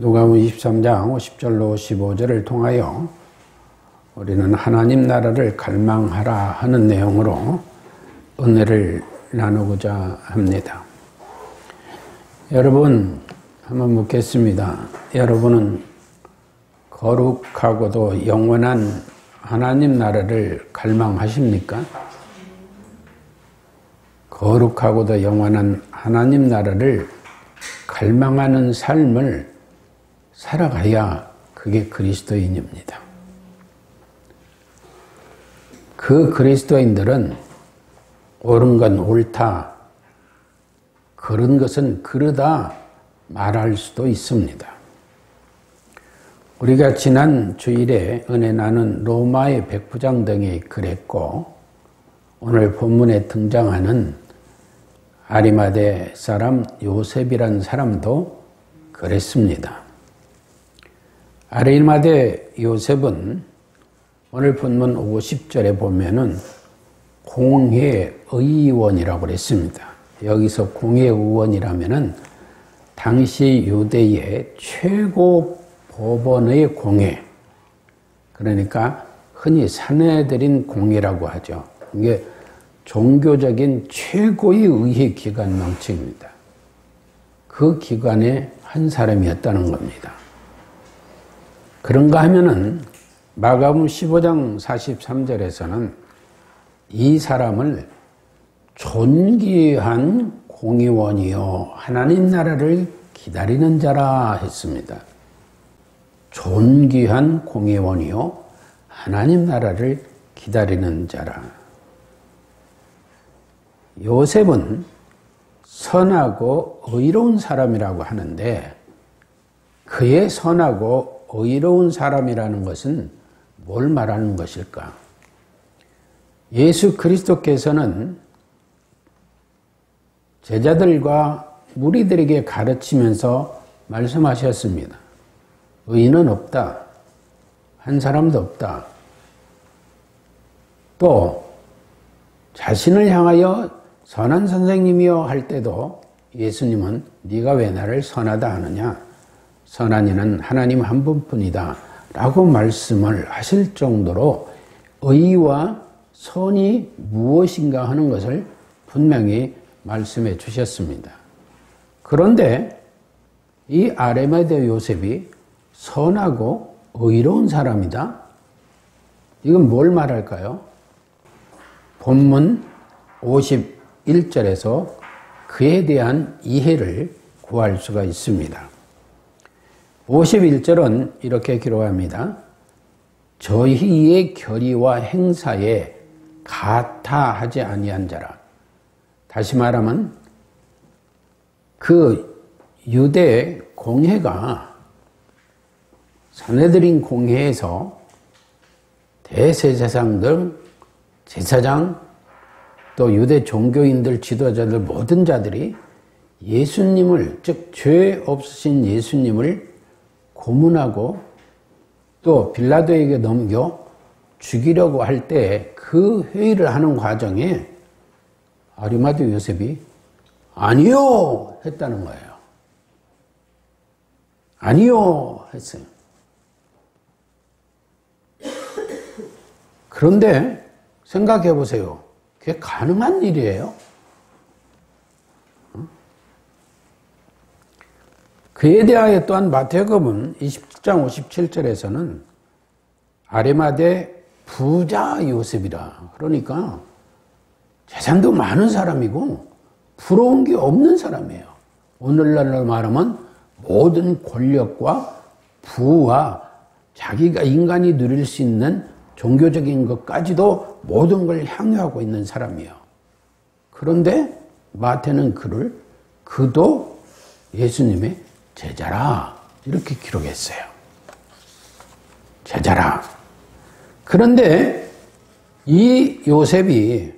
누가복음 23장 10절로 15절을 통하여 우리는 하나님 나라를 갈망하라 하는 내용으로 은혜를 나누고자 합니다. 여러분, 한번 묻겠습니다. 여러분은 거룩하고도 영원한 하나님 나라를 갈망하십니까? 거룩하고도 영원한 하나님 나라를 갈망하는 삶을 살아가야 그게 그리스도인입니다. 그 그리스도인들은 옳은 건 옳다, 그런 것은 그르다 말할 수도 있습니다. 우리가 지난 주일에 은혜 나눈 로마의 백부장 등이 그랬고, 오늘 본문에 등장하는 아리마대 사람 요셉이란 사람도 그랬습니다. 아리마대 요셉은 오늘 본문 50절에 보면은 공회의원이라고 그랬습니다. 여기서 공회의원이라면은 당시 유대의 최고 법원의 공회, 그러니까 흔히 사내들인 공회라고 하죠. 이게 종교적인 최고의 의회 기관 명칭입니다. 그 기관의 한 사람이었다는 겁니다. 그런가 하면은 마가복음 15장 43절에서는 이 사람을 존귀한 공의원이요 하나님 나라를 기다리는 자라 했습니다. 존귀한 공의원이요 하나님 나라를 기다리는 자라. 요셉은 선하고 의로운 사람이라고 하는데, 그의 선하고 의로운 사람이라는 것은 뭘 말하는 것일까? 예수 그리스도께서는 제자들과 무리들에게 가르치면서 말씀하셨습니다. 의인은 없다. 한 사람도 없다. 또 자신을 향하여 선한 선생님이여 할 때도 예수님은 네가 왜 나를 선하다 하느냐? 선한 이는 하나님 한 분뿐이다 라고 말씀을 하실 정도로 의와 선이 무엇인가 하는 것을 분명히 말씀해 주셨습니다. 그런데 이 아리마대 요셉이 선하고 의로운 사람이다? 이건 뭘 말할까요? 본문 51절에서 그에 대한 이해를 구할 수가 있습니다. 51절은 이렇게 기록합니다. 저희의 결의와 행사에 가타하지 아니한 자라. 다시 말하면 그 유대 공회가 사내들인 공회에서 대제사장들, 제사장, 또 유대 종교인들, 지도자들 모든 자들이 예수님을, 즉 죄 없으신 예수님을 고문하고 또 빌라도에게 넘겨 죽이려고 할 때 그 회의를 하는 과정에 아리마대 요셉이 아니요 했다는 거예요. 아니요 했어요. 그런데 생각해 보세요. 그게 가능한 일이에요? 그에 대하여 또한 마태복음 20장 57절에서는 아리마대 부자 요셉이라. 그러니까 재산도 많은 사람이고 부러운 게 없는 사람이에요. 오늘날로 말하면 모든 권력과 부와 자기가 인간이 누릴 수 있는 종교적인 것까지도 모든 걸 향유하고 있는 사람이에요. 그런데 마태는 그도 예수님의 제자라 이렇게 기록했어요. 제자라. 그런데 이 요셉이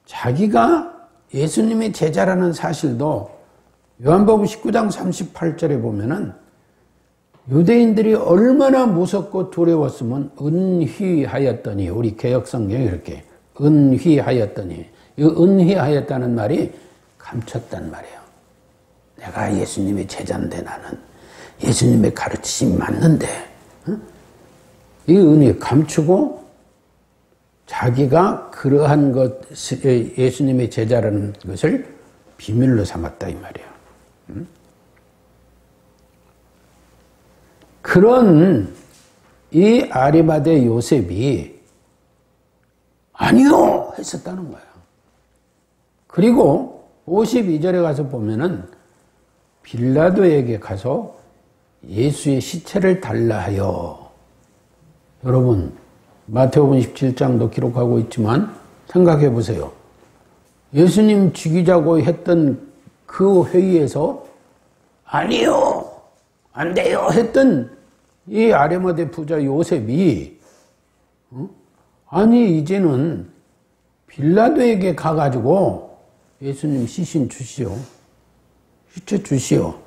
자기가 예수님의 제자라는 사실도 요한복음 19장 38절에 보면은 유대인들이 얼마나 무섭고 두려웠으면 은휘하였더니, 우리 개역성경에 이렇게 은휘하였더니, 이 은휘하였다는 말이 감췄단 말이에요. 내가 예수님의 제자인데 나는 예수님의 가르치심이 맞는데 이 은혜 감추고 자기가 그러한 것을 예수님의 제자라는 것을 비밀로 삼았다 이 말이에요. 그런 이 아리마대 요셉이 아니요 했었다는 거예요. 그리고 52절에 가서 보면은 빌라도에게 가서 예수의 시체를 달라 하여, 여러분 마태복음 17장도 기록하고 있지만 생각해 보세요. 예수님 죽이자고 했던 그 회의에서 아니요 안 돼요 했던 이 아리마대 부자 요셉이 아니 이제는 빌라도에게 가가지고 예수님 시신 주시오, 시체 주시오.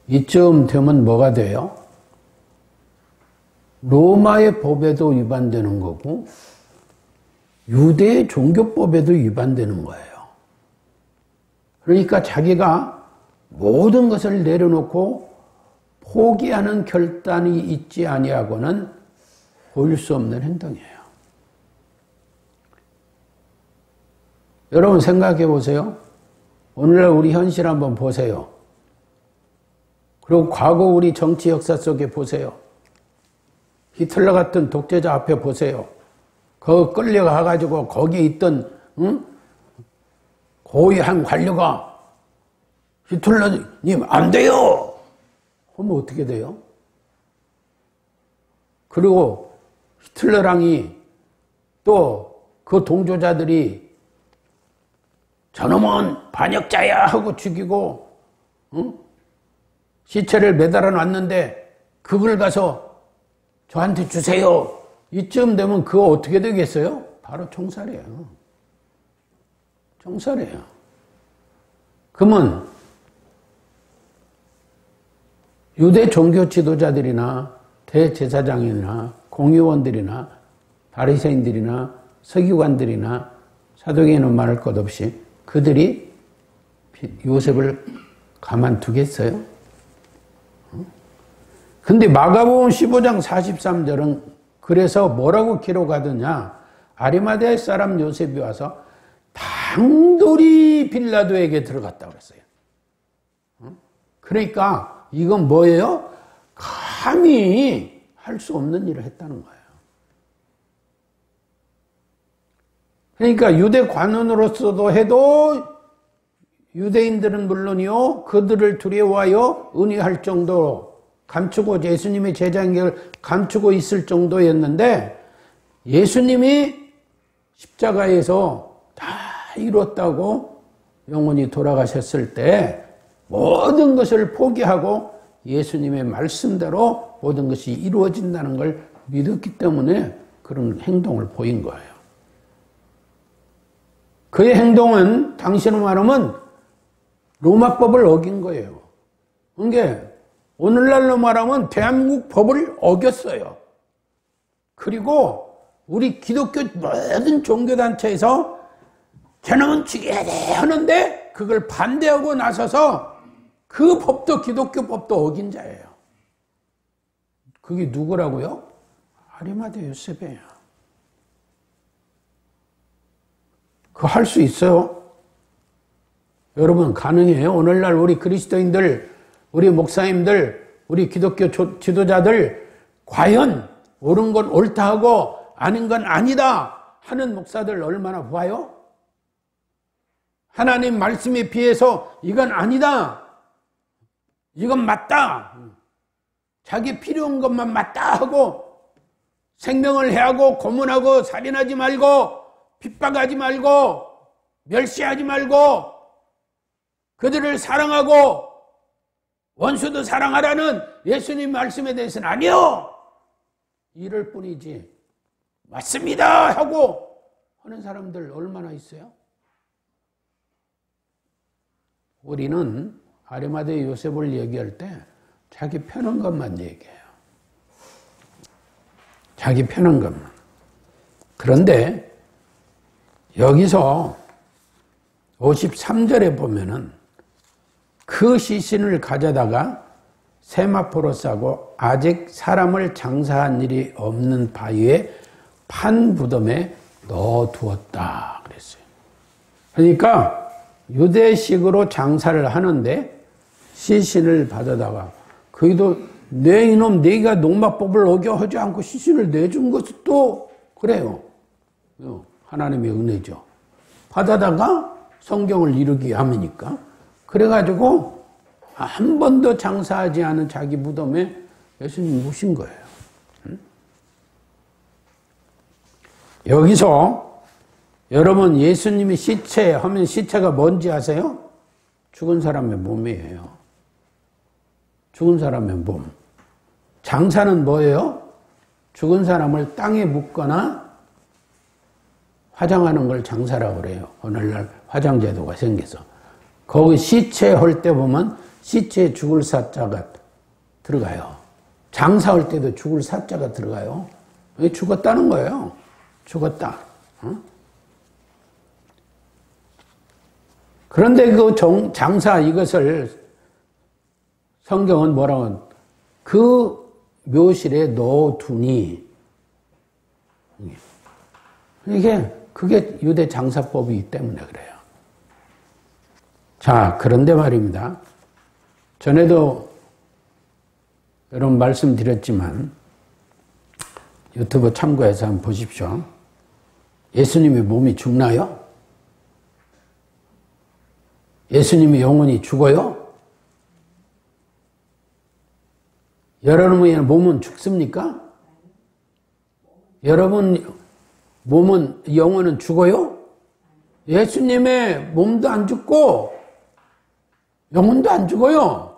이쯤 되면 뭐가 돼요? 로마의 법에도 위반되는 거고 유대의 종교법에도 위반되는 거예요. 그러니까 자기가 모든 것을 내려놓고 포기하는 결단이 있지 아니하고는 보일 수 없는 행동이에요. 여러분 생각해 보세요. 오늘날 우리 현실 한번 보세요. 그리고 과거 우리 정치 역사 속에 보세요. 히틀러 같은 독재자 앞에 보세요. 거 끌려가가지고 거기 있던 고위한 관료가 히틀러님 안 돼요! 하면 어떻게 돼요? 그리고 히틀러랑이 또 그 동조자들이 저놈은 반역자야 하고 죽이고 시체를 매달아 놨는데 그걸 가서 저한테 주세요. 이쯤 되면 그거 어떻게 되겠어요? 바로 총살이에요. 총살이에요. 그러면 유대 종교 지도자들이나 대제사장이나 공의원들이나 바리새인들이나 서기관들이나 사도계는 말할 것 없이 그들이 요셉을 가만두겠어요? 근데 마가복음 15장 43절은 그래서 뭐라고 기록하더냐? 아리마대 사람 요셉이 와서 당돌이 빌라도에게 들어갔다고 그랬어요. 그러니까 이건 뭐예요? 감히 할 수 없는 일을 했다는 거예요. 그러니까 유대 관원으로서도 해도 유대인들은 물론이요, 그들을 두려워하여 은혜할 정도로 감추고 예수님의 제자인 걸 감추고 있을 정도였는데 예수님이 십자가에서 다 이뤘다고 영원히 돌아가셨을 때 모든 것을 포기하고 예수님의 말씀대로 모든 것이 이루어진다는 걸 믿었기 때문에 그런 행동을 보인 거예요. 그의 행동은 당신의 말하면 로마법을 어긴 거예요. 그러니까 오늘날로 말하면 대한민국 법을 어겼어요. 그리고 우리 기독교 모든 종교단체에서 저놈은 죽여야 돼 하는데 그걸 반대하고 나서서 그 법도 기독교 법도 어긴 자예요. 그게 누구라고요? 아리마대 요셉이에요. 그거 할 수 있어요? 여러분 가능해요? 오늘날 우리 그리스도인들, 우리 목사님들, 우리 기독교 지도자들 과연 옳은 건 옳다 하고 아닌 건 아니다 하는 목사들 얼마나 봐요? 하나님 말씀에 비해서 이건 아니다, 이건 맞다, 자기 필요한 것만 맞다 하고 생명을 해하고 고문하고 살인하지 말고 핍박하지 말고 멸시하지 말고 그들을 사랑하고 원수도 사랑하라는 예수님 말씀에 대해서는 아니요, 이럴 뿐이지 맞습니다 하고 하는 사람들 얼마나 있어요? 우리는 아리마대 요셉을 얘기할 때 자기 편한 것만 얘기해요. 자기 편한 것만. 그런데 여기서 53절에 보면은 그 시신을 가져다가 세마포로스하고 아직 사람을 장사한 일이 없는 바위에 판부덤에 넣어두었다 그랬어요. 그러니까 유대식으로 장사를 하는데 시신을 받아다가 거기도 내 이놈 네가 농마법을 어겨하지 않고 시신을 내준 것도 그래요. 하나님의 은혜죠. 받아다가 성경을 이루기 위함이니까. 그래가지고 한 번도 장사하지 않은 자기 무덤에 예수님 모신 거예요. 여기서 여러분 예수님이 시체 하면 시체가 뭔지 아세요? 죽은 사람의 몸이에요. 죽은 사람의 몸. 장사는 뭐예요? 죽은 사람을 땅에 묻거나 화장하는 걸 장사라고 그래요. 오늘날 화장제도가 생겨서. 거기 시체 할 때 보면 시체에 죽을 사자가 들어가요. 장사할 때도 죽을 사자가 들어가요. 왜 죽었다는 거예요? 죽었다. 그런데 그 장사 이것을 성경은 뭐라고 그 묘실에 넣어두니 그게 유대 장사법이기 때문에 그래요. 자, 그런데 말입니다. 전에도 여러분 말씀드렸지만 유튜브 참고해서 한번 보십시오. 예수님의 몸이 죽나요? 예수님의 영혼이 죽어요? 여러분의 몸은 죽습니까? 여러분 몸은, 영혼은 죽어요? 예수님의 몸도 안 죽고 영혼도 안 죽어요.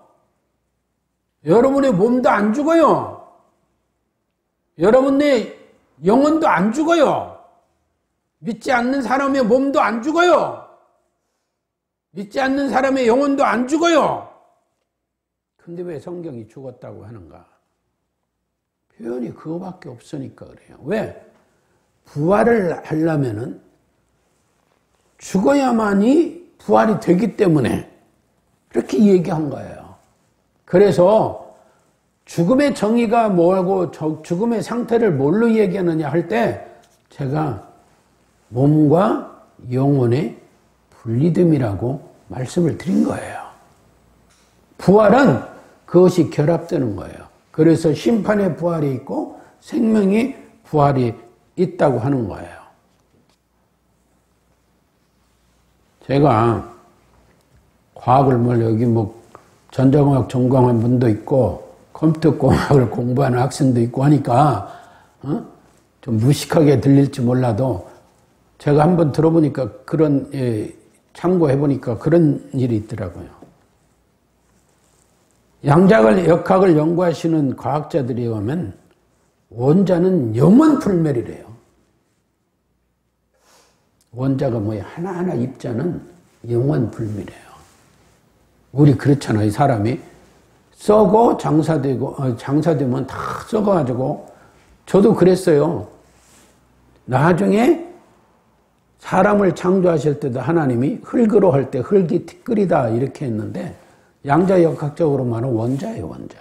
여러분의 몸도 안 죽어요. 여러분의 영혼도 안 죽어요. 믿지 않는 사람의 몸도 안 죽어요. 믿지 않는 사람의 영혼도 안 죽어요. 근데 왜 성경이 죽었다고 하는가? 표현이 그거밖에 없으니까 그래요. 왜? 부활을 하려면은 죽어야만이 부활이 되기 때문에 그렇게 얘기한 거예요. 그래서 죽음의 정의가 뭐고 죽음의 상태를 뭘로 얘기하느냐 할 때 제가 몸과 영혼의 분리됨이라고 말씀을 드린 거예요. 부활은 그것이 결합되는 거예요. 그래서 심판의 부활이 있고 생명의 부활이 있다고 하는 거예요. 제가 과학을 여기 전자공학 전공한 분도 있고 컴퓨터공학을 공부하는 학생도 있고 하니까 좀 무식하게 들릴지 몰라도 제가 한번 들어보니까 그런 참고해보니까 그런 일이 있더라고요. 양자역학을 연구하시는 과학자들에 의하면 원자는 영원 불멸이래요. 원자가 하나하나 입자는 영원 불멸이에요. 우리 그렇잖아요. 사람이 썩어 장사되면 다 썩어가지고 저도 그랬어요. 나중에 사람을 창조하실 때도 하나님이 흙으로 할 때 흙이 티끌이다 이렇게 했는데 양자역학적으로 말하면 원자예요. 원자.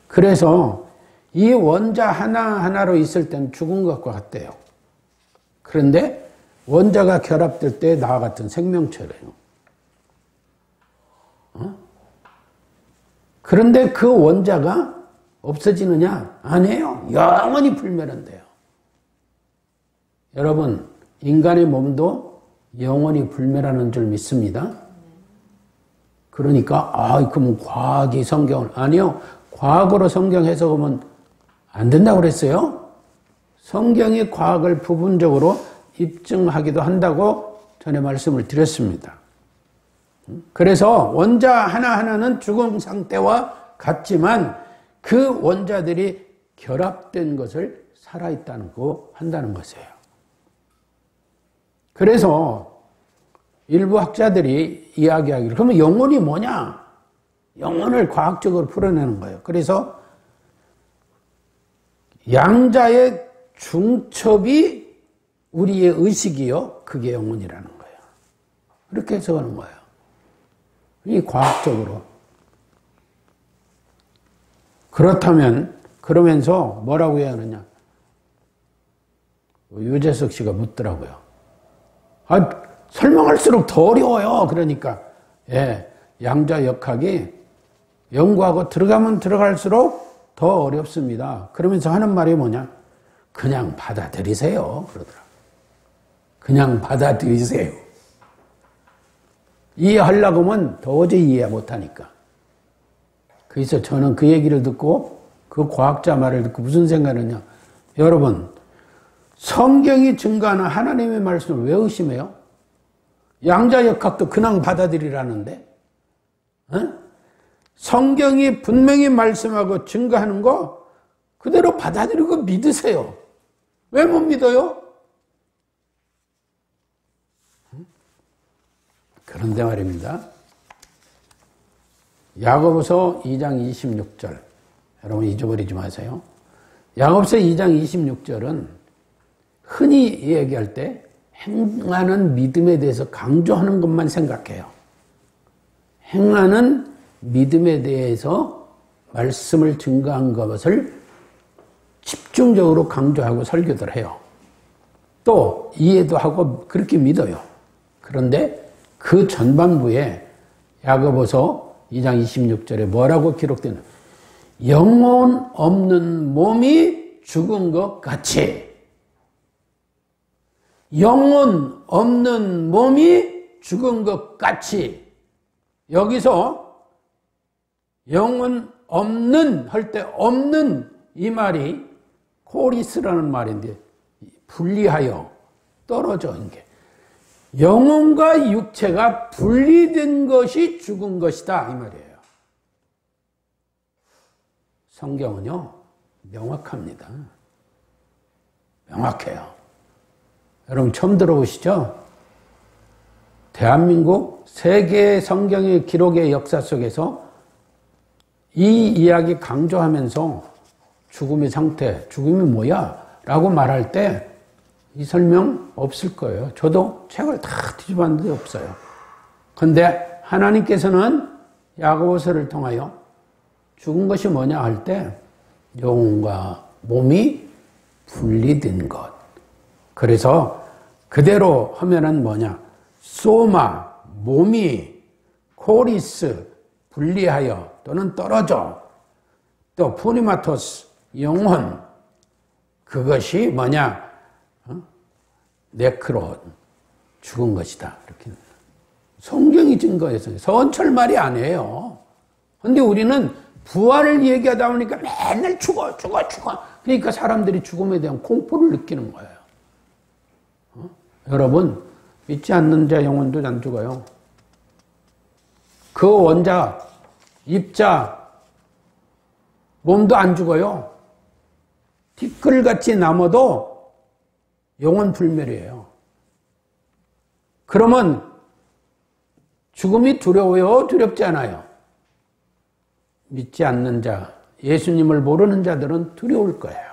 그래서 이 원자 하나하나로 있을 때는 죽은 것과 같대요. 그런데 원자가 결합될 때 나와 같은 생명체래요. 그런데 그 원자가 없어지느냐? 아니에요. 영원히 불멸한대요. 여러분, 인간의 몸도 영원히 불멸하는 줄 믿습니다. 그러니까 그럼 과학이 성경을 아니요. 과학으로 성경 해석하면 안 된다고 그랬어요. 성경이 과학을 부분적으로 입증하기도 한다고 전에 말씀을 드렸습니다. 그래서 원자 하나하나는 죽은 상태와 같지만 그 원자들이 결합된 것을 살아있다는 거 한다는 것이에요. 그래서 일부 학자들이 이야기하기를 그러면 영혼이 뭐냐? 영혼을 과학적으로 풀어내는 거예요. 그래서 양자의 중첩이 우리의 의식이요. 그게 영혼이라는 거예요. 그렇게 해석하는 거예요. 이 과학적으로. 그렇다면 그러면서 뭐라고 해야 하느냐? 유재석 씨가 묻더라고요. 설명할수록 더 어려워요. 그러니까 양자 역학이 연구하고 들어가면 들어갈수록 더 어렵습니다. 그러면서 하는 말이 뭐냐? 그냥 받아들이세요. 그러더라. 그냥 받아들이세요. 이해하려고 하면 도저히 이해 못하니까. 그래서 저는 그 얘기를 듣고 그 과학자 말을 듣고 무슨 생각을 했냐? 여러분, 성경이 증거하는 하나님의 말씀을 왜 의심해요? 양자역학도 그냥 받아들이라는데, 성경이 분명히 말씀하고 증거하는 거 그대로 받아들이고 믿으세요. 왜 못 믿어요? 그런데 말입니다. 야고보서 2장 26절. 여러분 잊어버리지 마세요. 야고보서 2장 26절은 흔히 얘기할 때 행하는 믿음에 대해서 강조하는 것만 생각해요. 행하는 믿음에 대해서 말씀을 증거한 것을 집중적으로 강조하고 설교를 해요. 또 이해도 하고 그렇게 믿어요. 그런데 그 전반부에 야고보서 2장 26절에 뭐라고 기록되는 영혼 없는 몸이 죽은 것 같이 영혼 없는 몸이 죽은 것 같이 여기서 영혼 없는 할 때 없는 이 말이 코리스라는 말인데 분리하여 떨어져 있는 게 영혼과 육체가 분리된 것이 죽은 것이다 이 말이에요. 성경은요 명확합니다. 명확해요. 여러분 처음 들어보시죠? 대한민국 세계 성경의 기록의 역사 속에서 이 이야기 강조하면서 죽음의 상태, 죽음이 뭐야? 라고 말할 때 이 설명 없을 거예요. 저도 책을 다 뒤집었는데 없어요. 그런데 하나님께서는 야고보서를 통하여 죽은 것이 뭐냐 할 때 영혼과 몸이 분리된 것. 그래서 그대로 하면은 뭐냐? 소마, 몸이, 코리스, 분리하여 또는 떨어져. 또 푸니마토스, 영혼. 그것이 뭐냐? 네크론, 죽은 것이다. 이렇게. 성경이 증거해서 서원철 말이 아니에요. 그런데 우리는 부활을 얘기하다 보니까 맨날 죽어. 그러니까 사람들이 죽음에 대한 공포를 느끼는 거예요. 여러분, 믿지 않는 자 영혼도 안 죽어요. 그 원자, 입자, 몸도 안 죽어요. 티끌같이 남아도 영혼 불멸이에요. 그러면 죽음이 두려워요? 두렵지 않아요? 믿지 않는 자, 예수님을 모르는 자들은 두려울 거예요.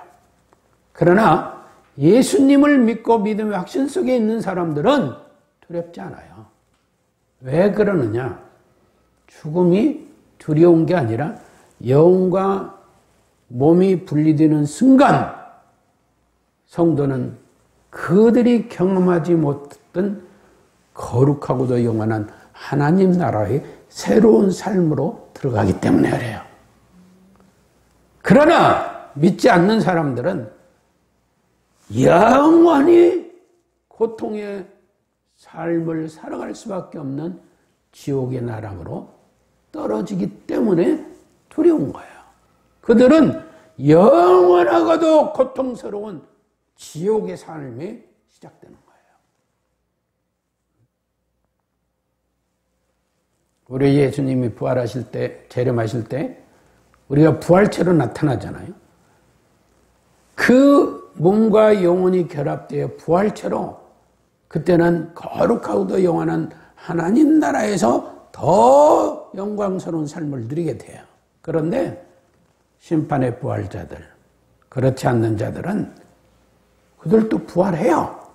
그러나 예수님을 믿고 믿음의 확신 속에 있는 사람들은 두렵지 않아요. 왜 그러느냐? 죽음이 두려운 게 아니라 영과 몸이 분리되는 순간 성도는 그들이 경험하지 못했던 거룩하고도 영원한 하나님 나라의 새로운 삶으로 들어가기 때문에 그래요. 그러나 믿지 않는 사람들은 영원히 고통의 삶을 살아갈 수밖에 없는 지옥의 나락으로 떨어지기 때문에 두려운 거예요. 그들은 영원하고도 고통스러운 지옥의 삶이 시작되는 거예요. 우리 예수님이 부활하실 때, 재림하실 때 우리가 부활체로 나타나잖아요. 그 몸과 영혼이 결합되어 부활체로 그때는 거룩하고도 영원한 하나님 나라에서 더 영광스러운 삶을 누리게 돼요. 그런데 심판의 부활자들, 그렇지 않는 자들은 그들도 부활해요.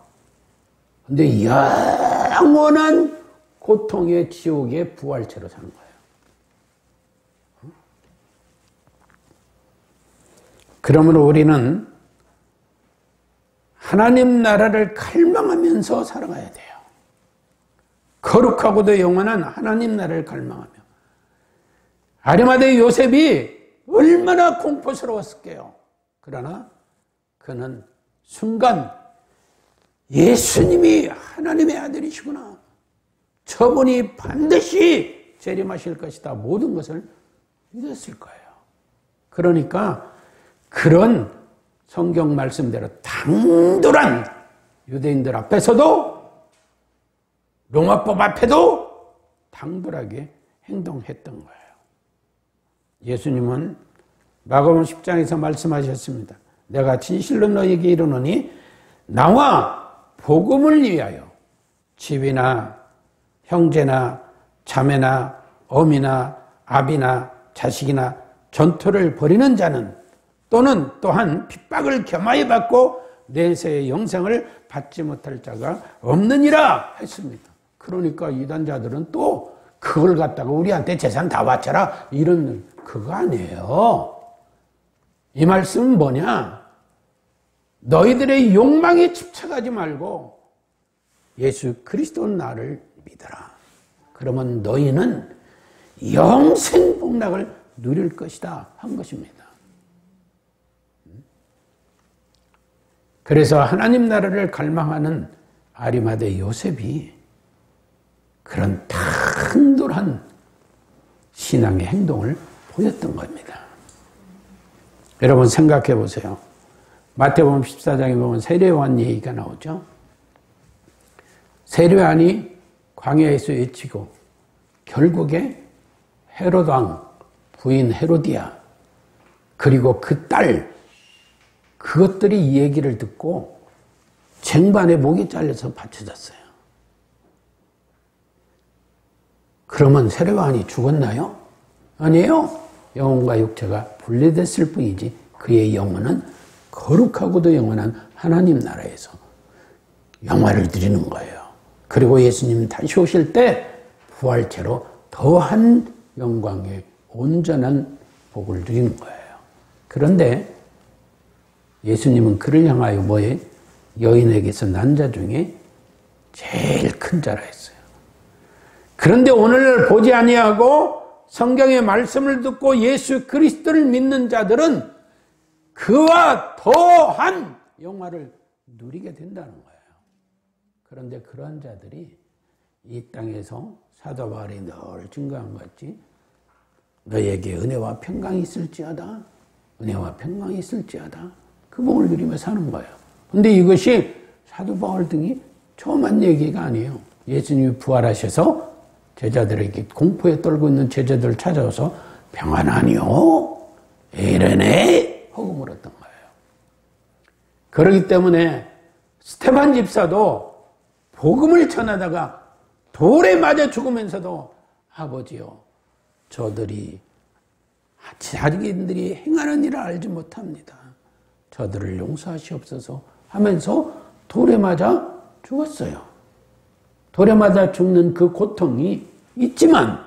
근데 영원한 고통의 지옥의 부활체로 사는 거예요. 그러므로 우리는 하나님 나라를 갈망하면서 살아가야 돼요. 거룩하고도 영원한 하나님 나라를 갈망하며. 아리마대 요셉이 얼마나 공포스러웠을게요. 그러나 그는 순간 예수님이 하나님의 아들이시구나, 저분이 반드시 재림하실 것이다, 모든 것을 믿었을 거예요. 그러니까 그런 성경 말씀대로 당돌한 유대인들 앞에서도, 로마법 앞에도 당돌하게 행동했던 거예요. 예수님은 마가복음 10장에서 말씀하셨습니다. 내가 진실로 너희에게 이르노니 나와 복음을 위하여 집이나 형제나 자매나 어미나 아비나 자식이나 전토를 벌이는 자는, 또는 또한 핍박을 겸하여 받고 내세의 영생을 받지 못할 자가 없느니라 했습니다. 그러니까 이단자들은 또 그걸 갖다가 우리한테 재산 다 바쳐라, 이런, 그거 아니에요. 이 말씀은 뭐냐? 너희들의 욕망에 집착하지 말고 예수 그리스도 나를 믿어라. 그러면 너희는 영생 복락을 누릴 것이다 한 것입니다. 그래서 하나님 나라를 갈망하는 아리마대 요셉이 그런 당돌한 신앙의 행동을 보였던 겁니다. 여러분 생각해 보세요. 마태복음 14장에 보면 세례요한 얘기가 나오죠. 세례요한이 광야에서 외치고 결국에 헤롯 왕 부인 헤로디아 그리고 그 딸, 그것들이 이 얘기를 듣고 쟁반에 목이 잘려서 바쳐졌어요. 그러면 세례요한이 죽었나요? 아니에요. 영혼과 육체가 분리됐을 뿐이지 그의 영혼은 거룩하고도 영원한 하나님 나라에서 영화를 누리는 거예요. 그리고 예수님이 다시 오실 때 부활체로 더한 영광의 온전한 복을 누리는 거예요. 그런데 예수님은 그를 향하여 뭐에? 여인에게서 난 자 중에 제일 큰 자라 했어요. 그런데 오늘날 보지 아니하고 성경의 말씀을 듣고 예수 그리스도를 믿는 자들은 그와 더한 영화를 누리게 된다는 거예요. 그런데 그러한 자들이 이 땅에서 사도 바울이 늘 증거한 것 같이 너희에게 은혜와 평강이 있을지어다, 은혜와 평강이 있을지어다, 그 복을 누리며 사는 거예요. 그런데 이것이 사도 바울 등이 처음 한 얘기가 아니에요. 예수님이 부활하셔서 제자들에게, 공포에 떨고 있는 제자들을 찾아와서 평안하니요? 이러네? 하고 물었던 거예요. 그렇기 때문에 스테반 집사도 복음을 전하다가 돌에 맞아 죽으면서도 아버지요, 저들이 자기들이 행하는 일을 알지 못합니다. 저들을 용서하시옵소서 하면서 돌에 맞아 죽었어요. 돌에 맞아 죽는 그 고통이 있지만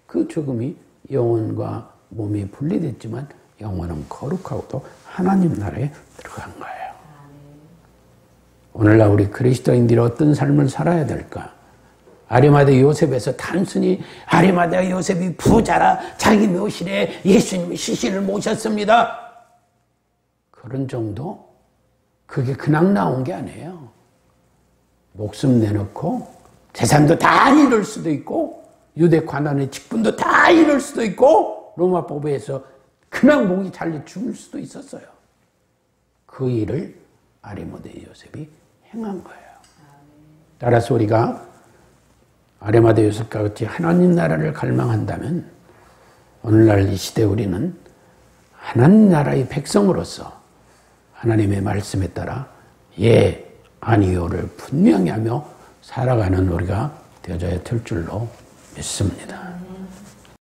그 죽음이 영혼과 몸이 분리됐지만 영혼은 거룩하고도 하나님 나라에 들어간 거예요. 오늘날 우리 그리스도인들이 어떤 삶을 살아야 될까? 아리마대 요셉에서 단순히 아리마대 요셉이 부자라 자기 묘실에 예수님의 시신을 모셨습니다, 그런 정도? 그게 그냥 나온 게 아니에요. 목숨 내놓고 재산도 다 잃을 수도 있고 유대 관원의 직분도 다 잃을 수도 있고 로마법에서 그냥 목이 잘려 죽을 수도 있었어요. 그 일을 아리마대 요셉이 행한 거예요. 따라서 우리가 아리마대 요셉과 같이 하나님 나라를 갈망한다면 오늘날 이 시대 우리는 하나님 나라의 백성으로서 하나님의 말씀에 따라 예, 아니요를 분명히 하며 살아가는 우리가 되어져야 될 줄로 믿습니다.